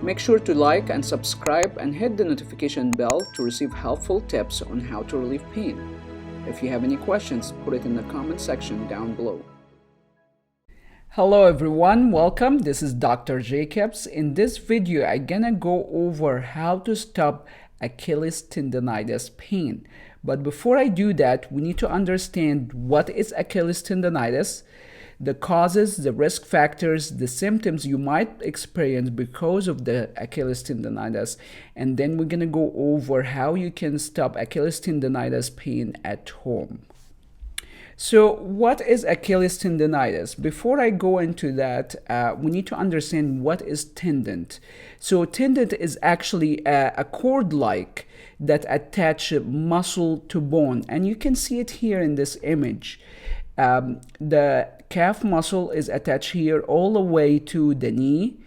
Make sure to like and subscribe and hit the notification bell to receive helpful tips on how to relieve pain. If you have any questions, put it in the comment section down below. Hello everyone, welcome. This is Dr. Jacobs. In this video, I'm gonna go over how to stop Achilles tendonitis pain. But before I do that, we need to understand what is Achilles tendonitis, the causes, the risk factors, the symptoms you might experience because of the Achilles tendonitis, and then we're gonna go over how you can stop Achilles tendonitis pain at home. So what is Achilles tendonitis? Before I go into that, we need to understand what is tendon. So tendon is actually a cord-like that attach muscle to bone, and you can see it here in this image. The calf muscle is attached here all the way to the knee,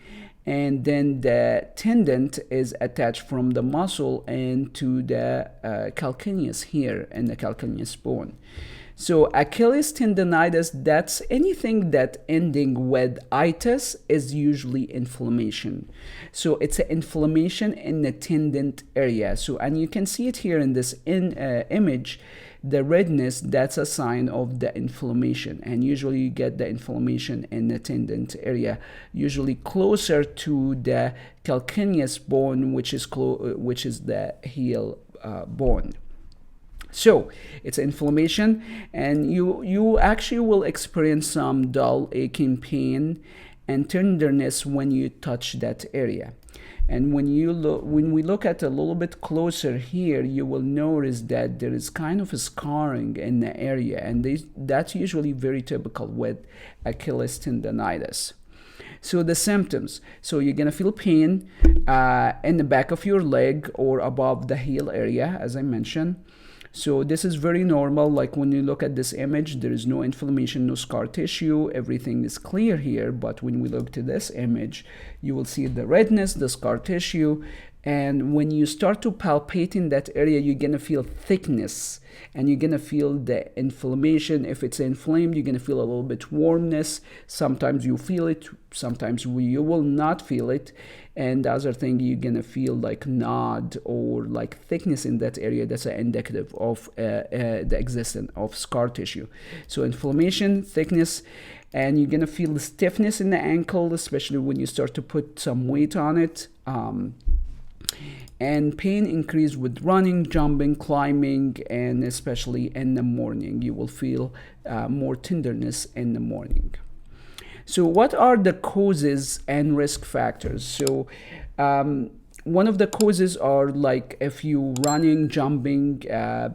and then the tendon is attached from the muscle into the calcaneus here in the calcaneus bone. So Achilles tendonitis, that's anything that ending with itis is usually inflammation. So it's an inflammation in the tendon area. So, and you can see it here in this image, the redness, that's a sign of the inflammation. And usually you get the inflammation in the tendon area, usually closer to the calcaneus bone, which is the heel bone. So it's inflammation, and you actually will experience some dull aching pain and tenderness when you touch that area. And when we look at a little bit closer here, you will notice that there is kind of a scarring in the area, and that's usually very typical with Achilles tendonitis. So the symptoms, so you're gonna feel pain in the back of your leg or above the heel area, as I mentioned. So this is very normal. Like when you look at this image, there is no inflammation, no scar tissue, everything is clear here. But when we look to this image, you will see the redness, the scar tissue, and when you start to palpate in that area, you're gonna feel thickness, and you're gonna feel the inflammation. If it's inflamed, you're gonna feel a little bit warmness. Sometimes you feel it, sometimes you will not feel it. And the other thing, you're gonna feel like nod or like thickness in that area. That's an indicative of the existence of scar tissue. So inflammation, thickness, and you're gonna feel stiffness in the ankle, especially when you start to put some weight on it. And pain increase with running, jumping, climbing, and especially in the morning. You will feel more tenderness in the morning. So what are the causes and risk factors? So one of the causes are like if you running, jumping,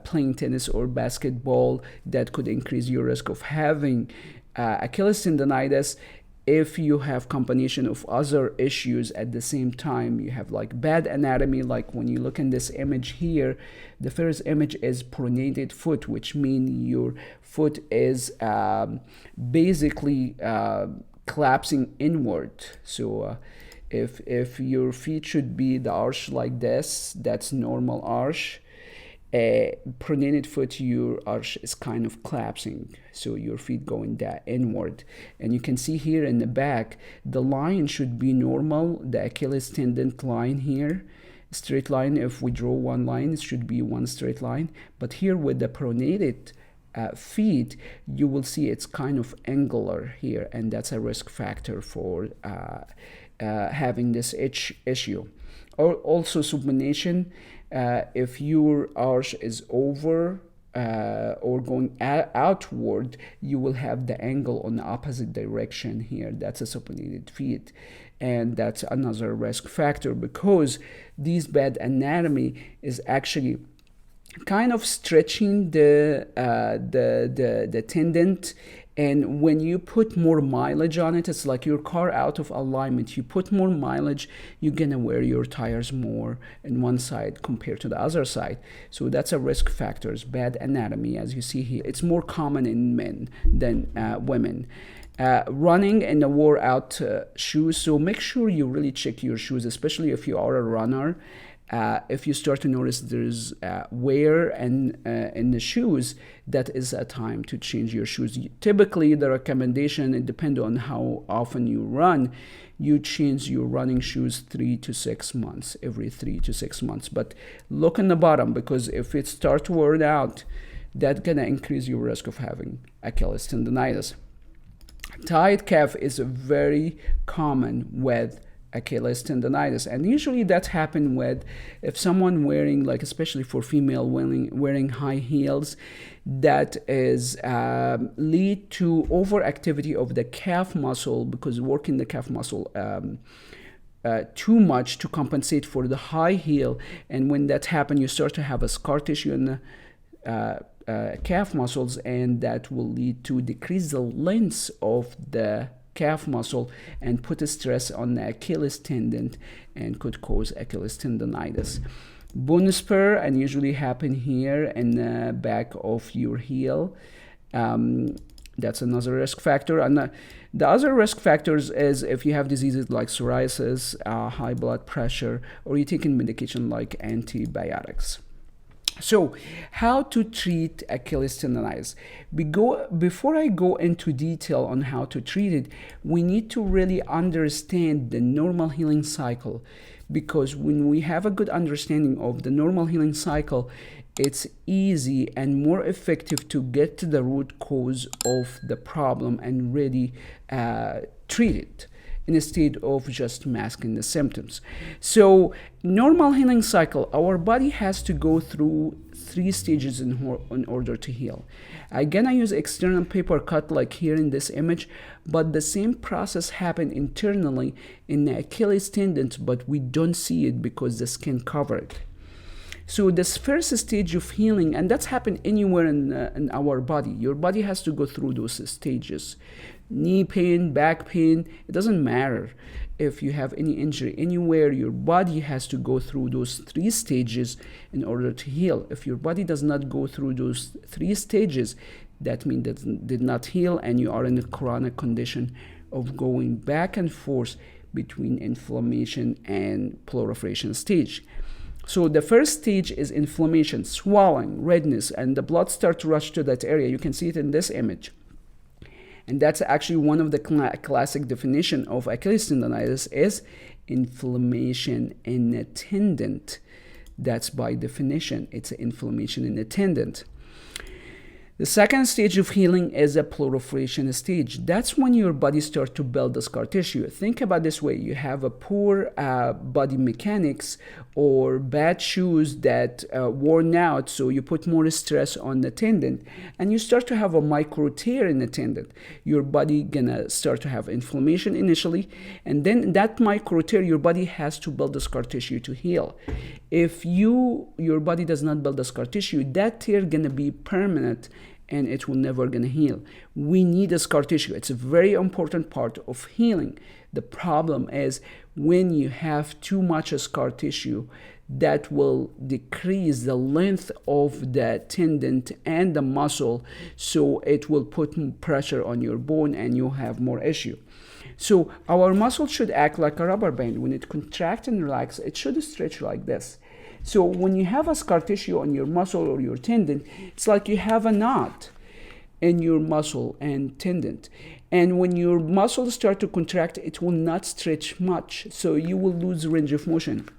playing tennis or basketball, that could increase your risk of having Achilles tendonitis. If you have combination of other issues at the same time, you have like bad anatomy, like when you look in this image here, the first image is pronated foot, which means your foot is basically collapsing inward. So if your feet should be the arch like this, that's normal arch. Pronated foot, your arch is kind of collapsing, so your feet going that inward. And you can see here in the back, the line should be normal, the Achilles tendon line here, straight line. If we draw one line, it should be one straight line. But here with the pronated feet, you will see it's kind of angular here, and that's a risk factor for having this issue. Or also supination. If your arch is over or going outward, you will have the angle on the opposite direction here. That's a supinated feet, and that's another risk factor because this bad anatomy is actually kind of stretching the tendon. And when you put more mileage on it, it's like your car out of alignment. You put more mileage, you're gonna wear your tires more in one side compared to the other side. So that's a risk factor, bad anatomy, as you see here. It's more common in men than women. Running in the wore out shoes. So make sure you really check your shoes, especially if you are a runner. if you start to notice there's wear and in the shoes, that is a time to change your shoes. Typically, the recommendation, it depends on how often you run, you change your running shoes 3 to 6 months, every 3 to 6 months. But look in the bottom, because if it starts to wear out, that's gonna increase your risk of having Achilles tendonitis. Tight calf is very common with Achilles tendonitis, and usually that happens with if someone wearing, like especially for female wearing high heels, that is lead to overactivity of the calf muscle, because working the calf muscle too much to compensate for the high heel, and when that happens, you start to have a scar tissue in the calf muscles, and that will lead to decrease the length of the calf muscle and put a stress on the Achilles tendon and could cause Achilles tendonitis. Bone spur, and usually happen here in the back of your heel. That's another risk factor. And the other risk factors is if you have diseases like psoriasis, high blood pressure, or you're taking medication like antibiotics. So, how to treat Achilles tendonitis? Before I go into detail on how to treat it, we need to really understand the normal healing cycle, because when we have a good understanding of the normal healing cycle, it's easy and more effective to get to the root cause of the problem and really treat it, instead of just masking the symptoms. So, normal healing cycle, our body has to go through 3 stages in order to heal. Again, I use external paper cut like here in this image, but the same process happens internally in the Achilles tendons, but we don't see it because the skin covered it. So this first stage of healing, and that's happened anywhere in our body. Your body has to go through those stages. Knee pain, back pain, it doesn't matter. If you have any injury anywhere, your body has to go through those 3 stages in order to heal. If your body does not go through those 3 stages, that means that did not heal, and you are in a chronic condition of going back and forth between inflammation and proliferation stage. So the first stage is inflammation, swelling, redness, and the blood starts to rush to that area. You can see it in this image. And that's actually one of the classic definition of Achilles tendonitis is inflammation in the tendon. That's by definition, it's an inflammation in the tendon. The second stage of healing is a proliferation stage. That's when your body starts to build the scar tissue. Think about this way. You have a poor body mechanics or bad shoes that worn out, so you put more stress on the tendon, and you start to have a micro tear in the tendon. Your body gonna start to have inflammation initially, and then that micro tear, your body has to build the scar tissue to heal. If your body does not build the scar tissue, that tear gonna be permanent and it will never gonna heal. We need a scar tissue. It's a very important part of healing. The problem is when you have too much scar tissue, that will decrease the length of the tendon and the muscle, so it will put pressure on your bone and you'll have more issue. So our muscle should act like a rubber band. When it contracts and relaxes, it should stretch like this. So when you have a scar tissue on your muscle or your tendon, it's like you have a knot in your muscle and tendon. And when your muscles start to contract, it will not stretch much. So you will lose range of motion.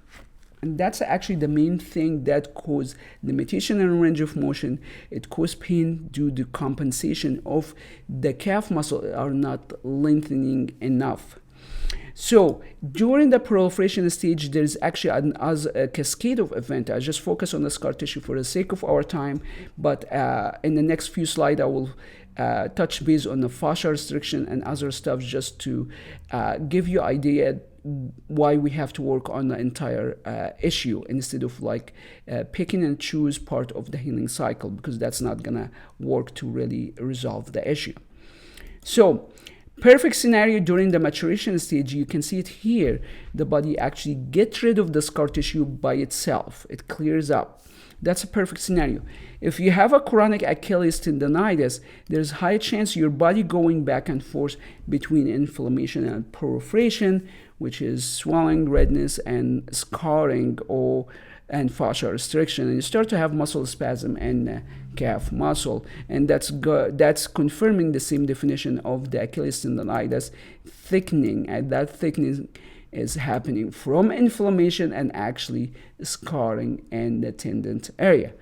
And that's actually the main thing that causes limitation in range of motion. It causes pain due to compensation of the calf muscle are not lengthening enough. So during the proliferation stage, there is actually a cascade of events. I just focus on the scar tissue for the sake of our time, but in the next few slides, I will touch base on the fascia restriction and other stuff just to give you idea why we have to work on the entire issue instead of like picking and choose part of the healing cycle, because that's not gonna work to really resolve the issue. So perfect scenario during the maturation stage, you can see it here. The body actually gets rid of the scar tissue by itself. It clears up. That's a perfect scenario. If you have a chronic Achilles tendonitis, there's high chance your body going back and forth between inflammation and proliferation, which is swelling, redness, and scarring and fascia restriction, and you start to have muscle spasm and calf muscle, and that's confirming the same definition of the Achilles tendonitis thickening, and that thickening is happening from inflammation and actually scarring in the tendon area.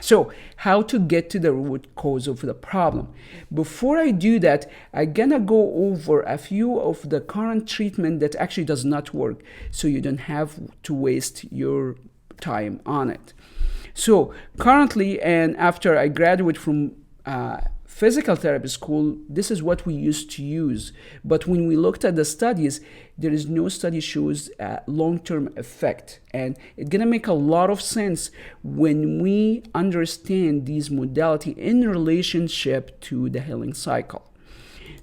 So how to get to the root cause of the problem? Before I do that, I'm gonna go over a few of the current treatment that actually does not work, so you don't have to waste your time on it. So currently, and after I graduated from physical therapy school, this is what we used to use. But when we looked at the studies, there is no study shows long-term effect. And it's gonna make a lot of sense when we understand these modality in relationship to the healing cycle.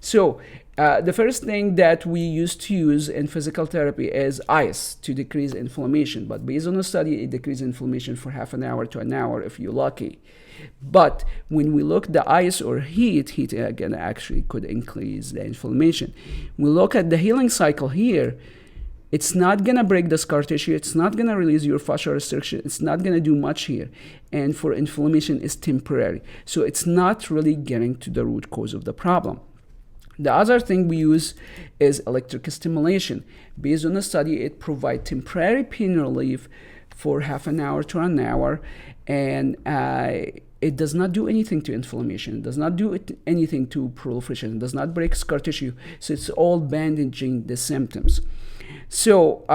So the first thing that we used to use in physical therapy is ice to decrease inflammation. But based on the study, it decreases inflammation for half an hour to an hour if you're lucky. But when we look at the ice or heat again actually could increase the inflammation. We look at the healing cycle here, it's not gonna break the scar tissue, it's not gonna release your fascial restriction, it's not gonna do much here. And for inflammation, it's temporary. So it's not really getting to the root cause of the problem. The other thing we use is electric stimulation. Based on the study, it provides temporary pain relief for half an hour to an hour, and it does not do anything to inflammation. It does not do anything to proliferation. It does not break scar tissue. So it's all bandaging the symptoms. So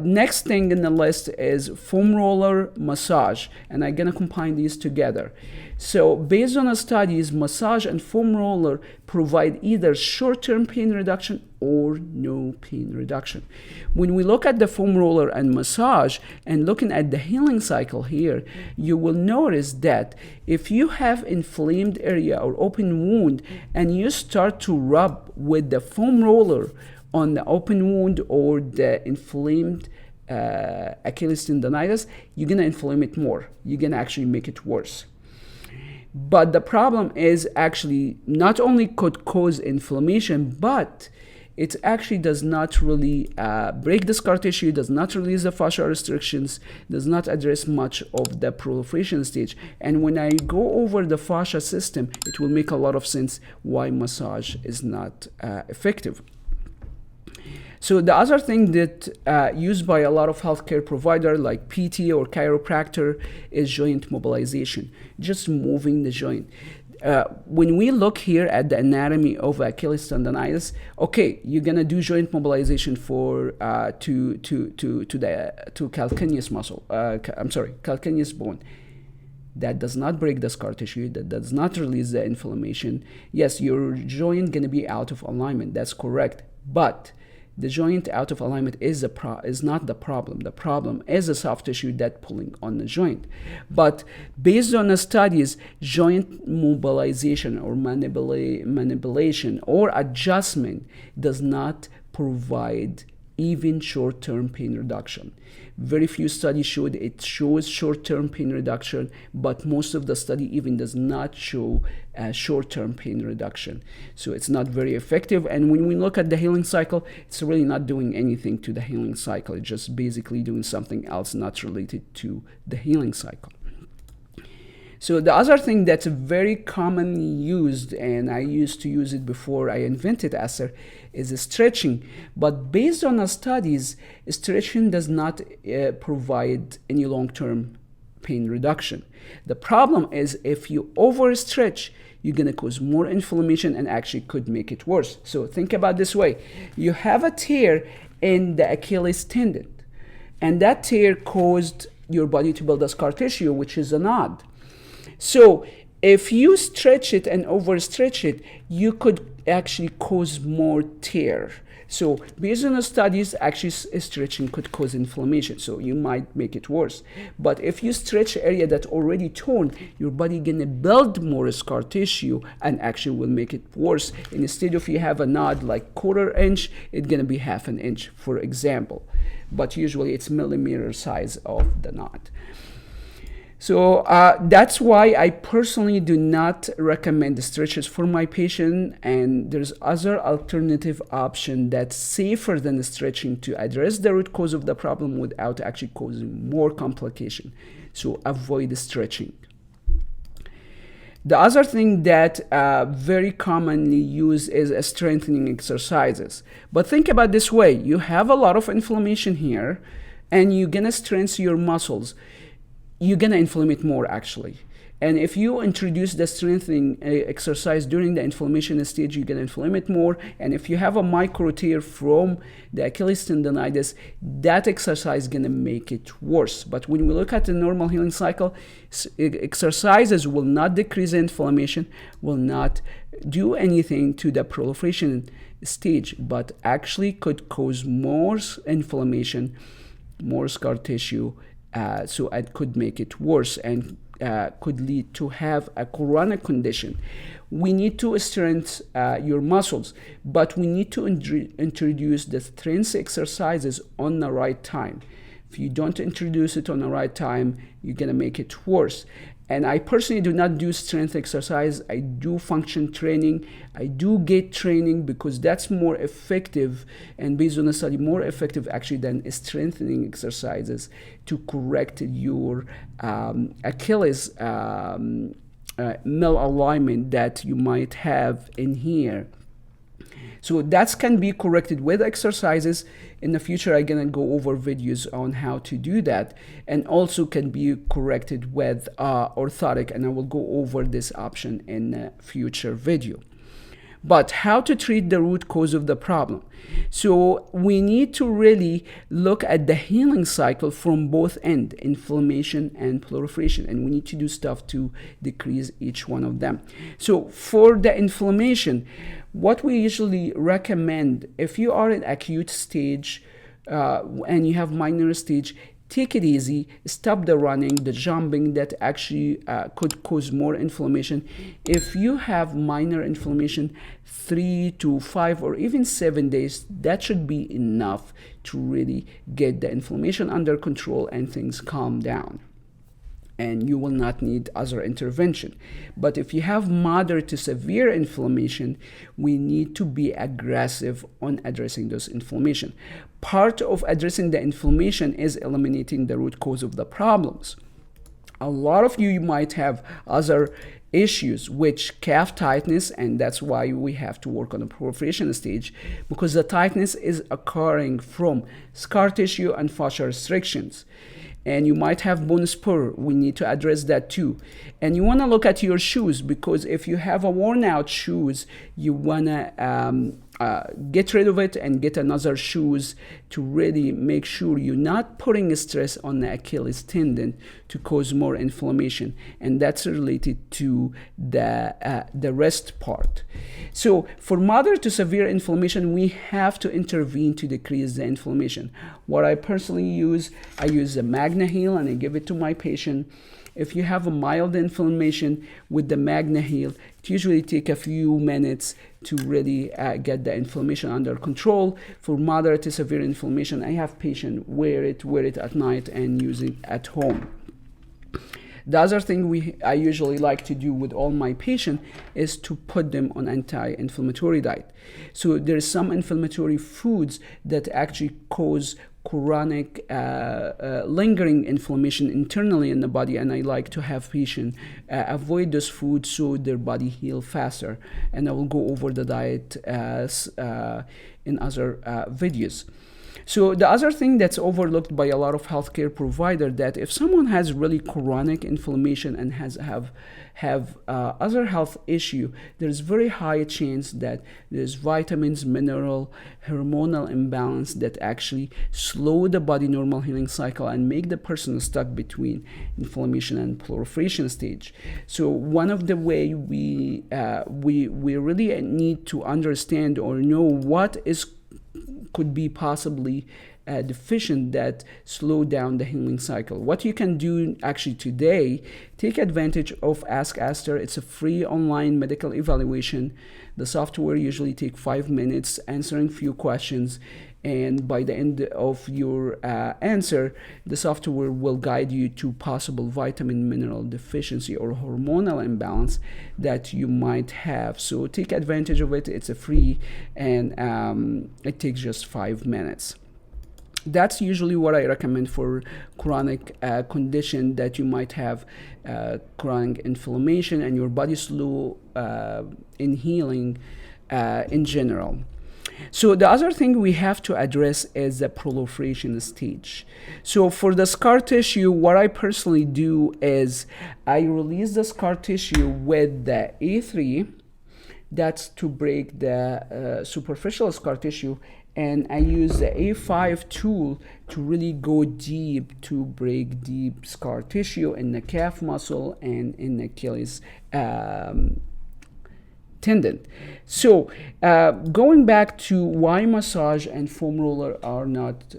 next thing in the list is foam roller massage, and I'm gonna combine these together. So based on the studies, massage and foam roller provide either short-term pain reduction or no pain reduction. When we look at the foam roller and massage and looking at the healing cycle here, you will notice that if you have inflamed area or open wound and you start to rub with the foam roller on the open wound or the inflamed Achilles tendonitis, you're gonna inflame it more. You're gonna actually make it worse. But the problem is actually not only could cause inflammation, but it actually does not really break the scar tissue, does not release the fascial restrictions, does not address much of the proliferation stage. And when I go over the fascia system, it will make a lot of sense why massage is not effective. So the other thing that used by a lot of healthcare providers like PT or chiropractor is joint mobilization, just moving the joint. When we look here at the anatomy of Achilles tendonitis, okay, you're gonna do joint mobilization for to calcaneus muscle. Calcaneus bone. That does not break the scar tissue. That does not release the inflammation. Yes, your joint gonna be out of alignment. That's correct, but the joint out of alignment is not the problem. The problem is the soft tissue that pulling on the joint. But based on the studies, joint mobilization or manipulation or adjustment does not provide even short-term pain reduction. Very few studies showed it shows short-term pain reduction, but most of the study even does not show short-term pain reduction. So it's not very effective. And when we look at the healing cycle, it's really not doing anything to the healing cycle. It's just basically doing something else not related to the healing cycle. So the other thing that's very commonly used, and I used to use it before I invented ASTR, is stretching. But based on the studies, stretching does not provide any long-term pain reduction. The problem is if you overstretch, you're gonna cause more inflammation and actually could make it worse. So think about this way. You have a tear in the Achilles tendon, and that tear caused your body to build a scar tissue, which is a nod. So if you stretch it and overstretch it, you could actually cause more tear. So based on the studies, actually stretching could cause inflammation, so you might make it worse. But if you stretch area that's already torn, your body gonna build more scar tissue and actually will make it worse. And instead of you have a nod like 1/4 inch, it's gonna be 1/2 inch, for example. But usually it's millimeter size of the nod. So that's why I personally do not recommend the stretches for my patient, and there's other alternative option that's safer than the stretching to address the root cause of the problem without actually causing more complication. So avoid the stretching. The other thing that very commonly used is strengthening exercises. But think about this way: you have a lot of inflammation here, and you're gonna strengthen your muscles. You're gonna inflame it more actually. And if you introduce the strengthening exercise during the inflammation stage, you're gonna inflame it more. And if you have a micro tear from the Achilles tendonitis, that exercise is gonna make it worse. But when we look at the normal healing cycle, exercises will not decrease inflammation, will not do anything to the proliferation stage, but actually could cause more inflammation, more scar tissue, so it could make it worse and could lead to have a chronic condition. We need to strengthen your muscles, but we need to introduce the strength exercises on the right time. If you don't introduce it on the right time, you're gonna make it worse. And I personally do not do strength exercise. I do function training. I do gait training because that's more effective, and based on the study, more effective actually than strengthening exercises to correct your Achilles malalignment that you might have in here. So that can be corrected with exercises. In the future, I'm gonna go over videos on how to do that, and also can be corrected with orthotic, and I will go over this option in a future video. But how to treat the root cause of the problem? So we need to really look at the healing cycle from both ends, inflammation and proliferation, and we need to do stuff to decrease each one of them. So for the inflammation, what we usually recommend, if you are in acute stage and you have minor stage, take it easy, stop the running, the jumping that actually could cause more inflammation. If you have minor inflammation, 3 to 5 or even 7 days, that should be enough to really get the inflammation under control and things calm down, and you will not need other intervention. But if you have moderate to severe inflammation, we need to be aggressive on addressing those inflammation. Part of addressing the inflammation is eliminating the root cause of the problems. A lot of you might have other issues, which calf tightness, and that's why we have to work on the proliferation stage, because the tightness is occurring from scar tissue and fascia restrictions. And you might have bone spur. We need to address that too. And you want to look at your shoes, because if you have a worn out shoes, you want to get rid of it and get another shoes to really make sure you're not putting stress on the Achilles tendon to cause more inflammation. And that's related to the rest part. So for moderate to severe inflammation, we have to intervene to decrease the inflammation. What I personally use, I use the Magna Heal and I give it to my patient. If you have a mild inflammation with the Magna Heal, it usually takes a few minutes to really get the inflammation under control. For moderate to severe inflammation, I have patients wear it at night and use it at home. The other thing I usually like to do with all my patients is to put them on anti-inflammatory diet. So there's some inflammatory foods that actually cause chronic lingering inflammation internally in the body, and I like to have patients avoid those foods so their body heal faster. And I will go over the diet as in other videos. So the other thing that's overlooked by a lot of healthcare providers, that if someone has really chronic inflammation and have other health issue, there's very high chance that there's vitamins, mineral, hormonal imbalance that actually slow the body normal healing cycle and make the person stuck between inflammation and proliferation stage. So one of the way we really need to understand or know what could be possibly deficient that slow down the healing cycle. What you can do actually today, take advantage of Ask ASTR. It's a free online medical evaluation. The software usually takes 5 minutes answering few questions, And by the end of your answer, the software will guide you to possible vitamin mineral deficiency or hormonal imbalance that you might have. So take advantage of it. It's a free, and it takes just 5 minutes. That's usually what I recommend for chronic condition that you might have, chronic inflammation and your body slow in healing in general. So the other thing we have to address is the proliferation stage. So for the scar tissue, what I personally do is I release the scar tissue with the A3. That's to break the superficial scar tissue, and I use the A5 tool to really go deep to break deep scar tissue in the calf muscle and in the Achilles tendon. So going back to why massage and foam roller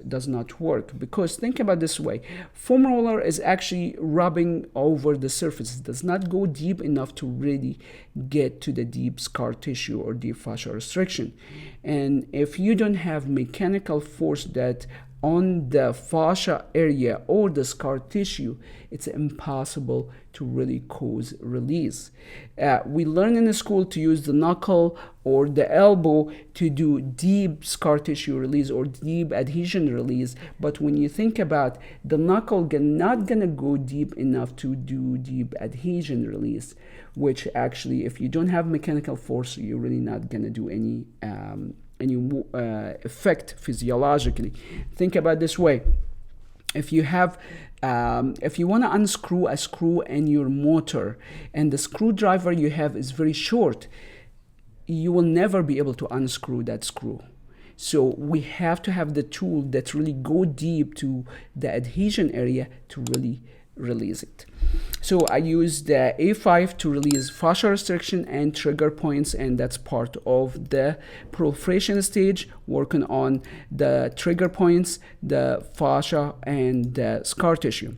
does not work, because think about this way: foam roller is actually rubbing over the surface. It does not go deep enough to really get to the deep scar tissue or deep fascial restriction. And if you don't have mechanical force that on the fascia area or the scar tissue, it's impossible to really cause release. We learn in the school to use the knuckle or the elbow to do deep scar tissue release or deep adhesion release, but when you think about the knuckle not gonna go deep enough to do deep adhesion release, which actually, if you don't have mechanical force, you're really not gonna do any effect physiologically. Think about this way: if you want to unscrew a screw in your motor and the screwdriver you have is very short, you will never be able to unscrew that screw. So we have to have the tool that really go deep to the adhesion area to really release it. So I use the A5 to release fascia restriction and trigger points, and that's part of the proliferation stage, working on the trigger points, the fascia, and the scar tissue.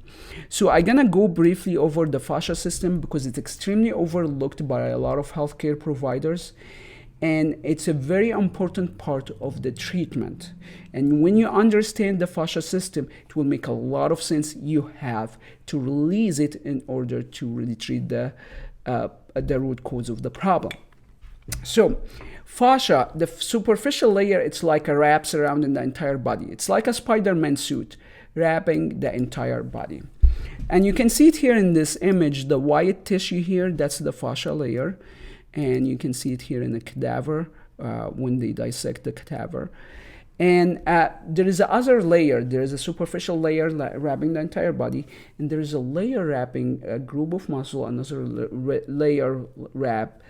So I'm gonna go briefly over the fascia system because it's extremely overlooked by a lot of healthcare providers, and it's a very important part of the treatment. And when you understand the fascia system, it will make a lot of sense. You have to release it in order to really treat the root cause of the problem. So fascia, the superficial layer, it's like a wrap surrounding the entire body. It's like a Spider-Man suit wrapping the entire body. And you can see it here in this image, the white tissue here, that's the fascia layer. And you can see it here in the cadaver when they dissect the cadaver. And there is a other layer. There is a superficial layer wrapping the entire body, and there is a layer wrapping a group of muscle, another layer wrap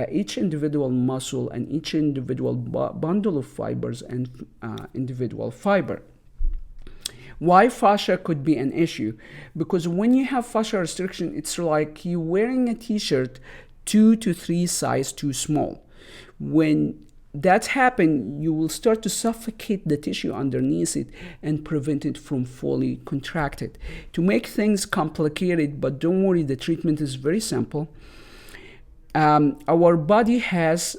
each individual muscle and each individual bundle of fibers and individual fiber. Why fascia could be an issue? Because when you have fascia restriction, it's like you wearing a t-shirt 2 to 3 size too small. When that's happened, you will start to suffocate the tissue underneath it and prevent it from fully contracted. To make things complicated, but don't worry, the treatment is very simple. Our body has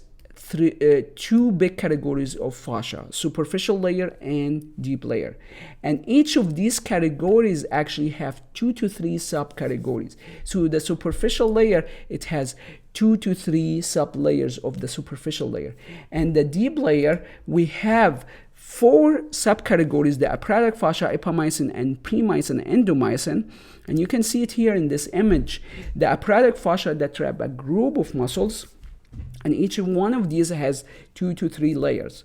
two big categories of fascia: superficial layer and deep layer. And each of these categories actually have 2 to 3 subcategories. So the superficial layer, it has 2 to 3 sub-layers of the superficial layer. And the deep layer, we have 4 subcategories: the apratic fascia, epimysin, and premiysin, endomysin. And you can see it here in this image. The apratic fascia that wrap a group of muscles, and each one of these has 2 to 3 layers.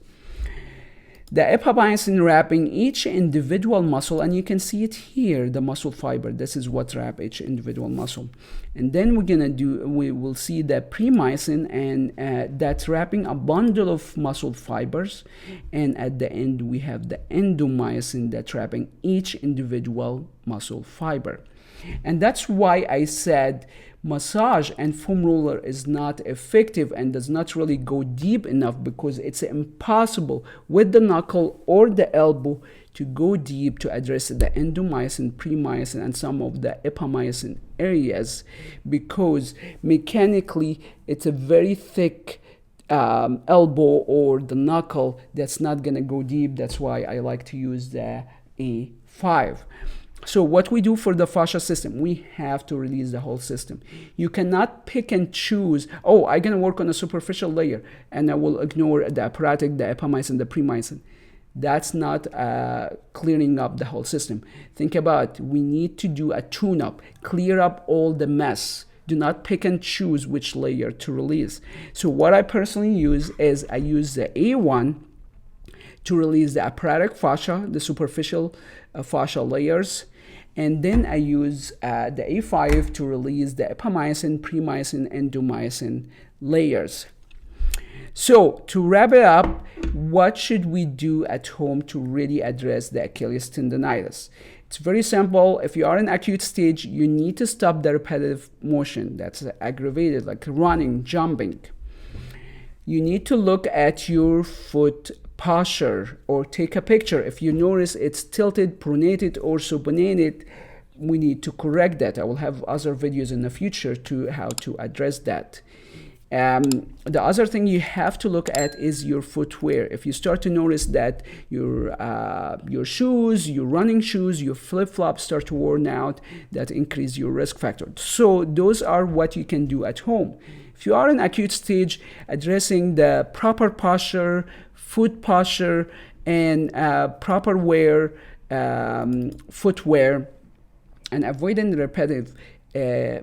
The epimysin wrapping each individual muscle, and you can see it here, the muscle fiber. This is what wrap each individual muscle. And then we will see the premiysin, and that's wrapping a bundle of muscle fibers. And at the end, we have the endomysin that's wrapping each individual muscle fiber. And that's why I said massage and foam roller is not effective and does not really go deep enough, because it's impossible with the knuckle or the elbow to go deep to address the endomysin, premiysin, and some of the epimysin areas, because mechanically it's a very thick elbow or the knuckle, that's not gonna go deep. That's why I like to use the A5. So what we do for the fascia system, we have to release the whole system. You cannot pick and choose, oh, I'm gonna work on a superficial layer and I will ignore the apparatic, the epimysin, the premiysin. That's not clearing up the whole system. Think about it. We need to do a tune-up, clear up all the mess. Do not pick and choose which layer to release. So what I personally use is I use the A1 to release the apparatic fascia, the superficial fascia layers, and then I use the A5 to release the epimysin, premiysin, endomysin layers. So to wrap it up, what should we do at home to really address the Achilles tendonitis? It's very simple. If you are in acute stage, you need to stop the repetitive motion that's aggravated, like running, jumping. You need to look at your foot posture or take a picture. If you notice it's tilted, pronated, or supinated, we need to correct that. I will have other videos in the future to how to address that. The other thing you have to look at is your footwear. If you start to notice that your shoes, your running shoes, your flip-flops start to worn out, that increase your risk factor. So those are what you can do at home. If you are in acute stage, addressing the proper posture, foot posture, and proper wear, footwear, and avoiding repetitive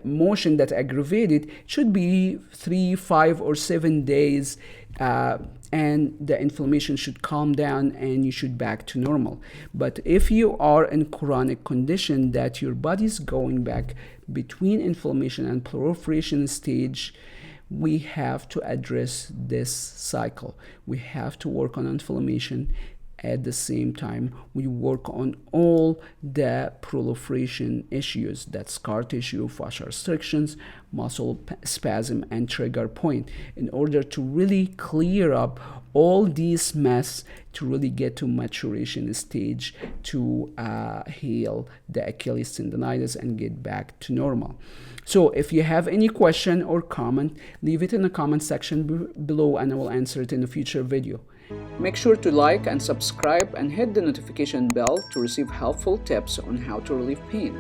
motion that aggravated should be 3, 5, or 7 days, and the inflammation should calm down and you should back to normal. But if you are in chronic condition that your body's going back between inflammation and proliferation stage, we have to address this cycle. We have to work on inflammation. At the same time, we work on all the proliferation issues, that's scar tissue, fascial restrictions, muscle spasm, and trigger point, in order to really clear up all these mess to really get to maturation stage to heal the Achilles tendonitis and get back to normal. So if you have any question or comment, leave it in the comment section below and I will answer it in a future video. Make sure to like and subscribe and hit the notification bell to receive helpful tips on how to relieve pain.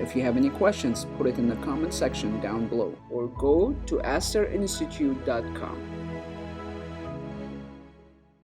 If you have any questions, put it in the comment section down below or go to asterinstitute.com.